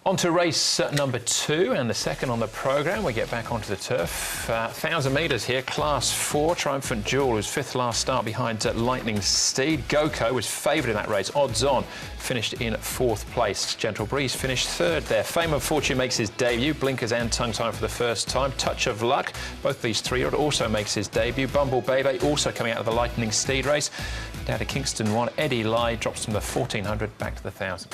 On to race number 2 and the second on the programme. We get back onto the turf. 1,000 metres here, Class 4. Triumphant Jewel, whose 5th last start behind Lightning Steed. Go-Co was favoured in that race, odds on. Finished in 4th place. Gentle Breeze finished 3rd there. Fame and Fortune makes his debut. Blinkers and Tongue Time for the first time. Touch of Luck, both these 3-year-old, also makes his debut. Bumble Baby also coming out of the Lightning Steed race. Down to Kingston 1. Eddie Lai drops from the 1,400 back to the 1,000.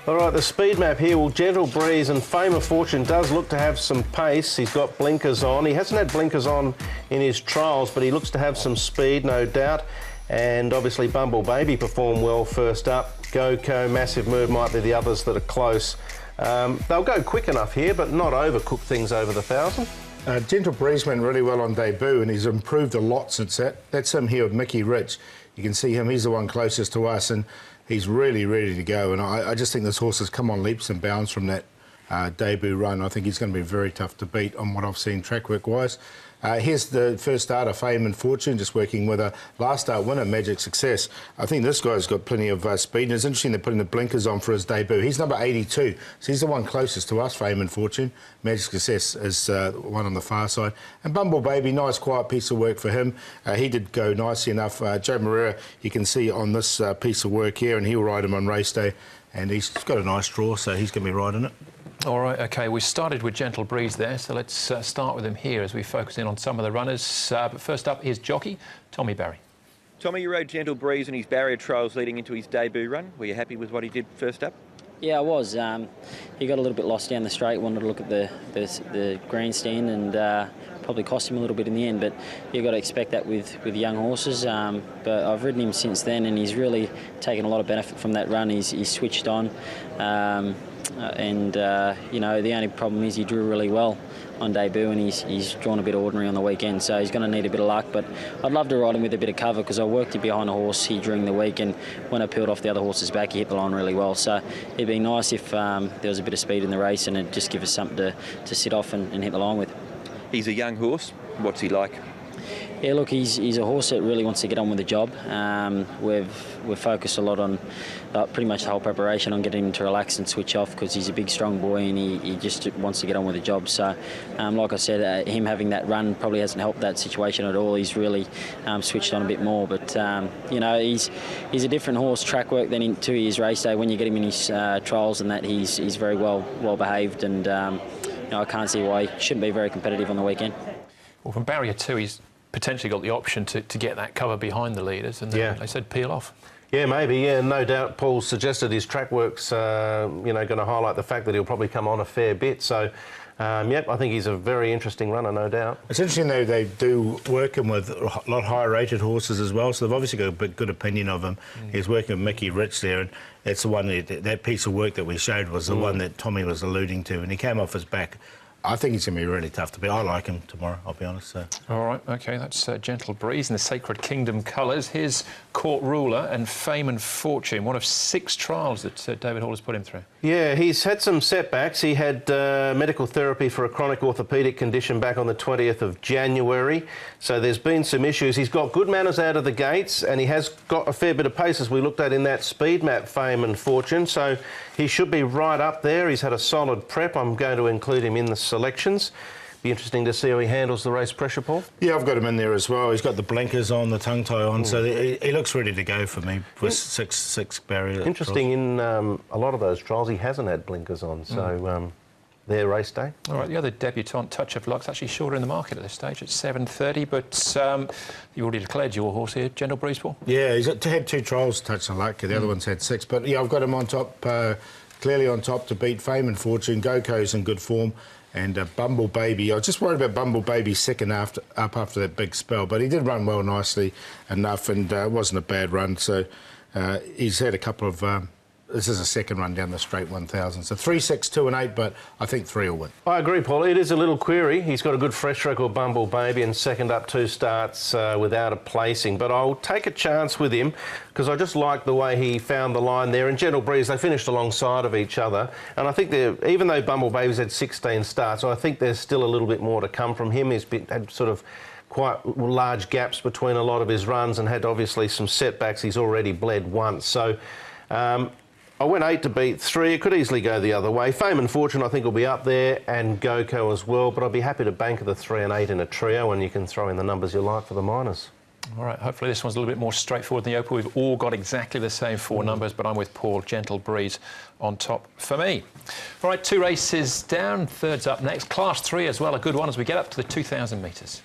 All right, the speed map here. Well, Gentle Breeze and Fame of Fortune does look to have some pace. He's got blinkers on. He hasn't had blinkers on in his trials, but he looks to have some speed, no doubt. And obviously Bumble Baby performed well first up. Go-Co, Massive Move might be the others that are close. They'll go quick enough here, but not overcook things over the 1,000. Gentle Breeze went really well on debut, and he's improved a lot since that. That's him here with Mickey Rich. You can see him, he's the one closest to us, and he's really ready to go. And I just think this horse has come on leaps and bounds from that debut run. I think he's going to be very tough to beat on what I've seen track work-wise. Here's the first starter, Fame and Fortune, just working with a last start winner, Magic Success. I think this guy's got plenty of speed, and it's interesting they're putting the blinkers on for his debut. He's number 82, so he's the one closest to us, Fame and Fortune. Magic Success is the one on the far side. And Bumble Baby, nice quiet piece of work for him. He did go nicely enough. Joe Moreira, you can see on this piece of work here, and he'll ride him on race day. And he's got a nice draw, so he's going to be riding it. All right, OK, we started with Gentle Breeze there, so let's start with him here as we focus in on some of the runners. But first up, here's jockey Tommy Barry. Tommy, you rode Gentle Breeze in his barrier trials leading into his debut run. Were you happy with what he did first up? Yeah, I was. He got a little bit lost down the straight, wanted to look at the grandstand, and probably cost him a little bit in the end, but you've got to expect that with young horses. But I've ridden him since then, and he's really taken a lot of benefit from that run. He's switched on. You know, the only problem is he drew really well on debut, and he's drawn a bit ordinary on the weekend, so he's going to need a bit of luck. But I'd love to ride him with a bit of cover, because I worked him behind a horse here during the week, and when I peeled off the other horse's back, he hit the line really well. So it'd be nice if there was a bit of speed in the race, and it'd just give us something to sit off and hit the line with. He's a young horse. What's he like? Yeah, look, he's a horse that really wants to get on with the job. We've focused a lot on pretty much the whole preparation on getting him to relax and switch off, because he's a big, strong boy, and he just wants to get on with the job. So, like I said, him having that run probably hasn't helped that situation at all. He's really switched on a bit more. But, you know, he's a different horse track work than into his race day. When you get him in his trials and that, he's very well behaved, and you know, I can't see why he shouldn't be very competitive on the weekend. Well, from barrier 2, he's potentially got the option to get that cover behind the leaders, and then they said peel off. Yeah, maybe, yeah, no doubt. Paul suggested his track work's, you know, going to highlight the fact that he'll probably come on a fair bit. So, yep, I think he's a very interesting runner, no doubt. It's interesting, though, they do work him with a lot higher rated horses as well, so they've obviously got a good opinion of him. He's working with Mickey Rich there, and that's the one, that piece of work that we showed was the one that Tommy was alluding to, and he came off his back. I think he's going to be really tough to beat. I like him tomorrow, I'll be honest. So. All right, OK, that's Gentle Breeze in the Sacred Kingdom colours. Here's Court Ruler and Fame and Fortune, one of 6 trials that David Hall has put him through. Yeah, he's had some setbacks. He had medical therapy for a chronic orthopaedic condition back on the 20th of January. So there's been some issues. He's got good manners out of the gates, and he has got a fair bit of pace, as we looked at in that speed map, Fame and Fortune. So he should be right up there. He's had a solid prep. I'm going to include him in the selections. Be interesting to see how he handles the race pressure, Paul. Yeah, I've got him in there as well. He's got the blinkers on, the tongue tie on, so he looks ready to go for me with six barrier. Interesting, trials. In a lot of those trials, he hasn't had blinkers on, so their race day. All right, the other debutant, Touch of Luck's actually shorter in the market at this stage at 7:30, but you already declared your horse here, Gentle Breeze, Paul. Yeah, he's had 2 trials, Touch of Luck. The other one's had 6, but yeah, I've got him on top, clearly on top to beat Fame and Fortune. Go-Co's in good form. And Bumble Baby, I was just worried about Bumble Baby second up after that big spell, but he did run well nicely enough, and it wasn't a bad run. So he's had a couple of this is a second run down the straight 1,000. So 3, 6, 2 and 8, but I think 3 will win. I agree, Paul. It is a little query. He's got a good fresh record, Bumble Baby, and second up 2 starts without a placing. But I'll take a chance with him, because I just like the way he found the line there. And Gentle Breeze, they finished alongside of each other. And I think even though Bumble Baby's had 16 starts, I think there's still a little bit more to come from him. He's had sort of quite large gaps between a lot of his runs, and had obviously some setbacks. He's already bled once. So I went 8 to beat 3. It could easily go the other way. Fame and Fortune, I think, will be up there, and GoCo as well. But I'd be happy to bank the 3 and 8 in a trio, and you can throw in the numbers you like for the minors. All right, hopefully this one's a little bit more straightforward than the Open. We've all got exactly the same 4 numbers, but I'm with Paul. Gentle Breeze on top for me. All right, 2 races down. Third's up next. Class 3 as well, a good one as we get up to the 2,000 metres.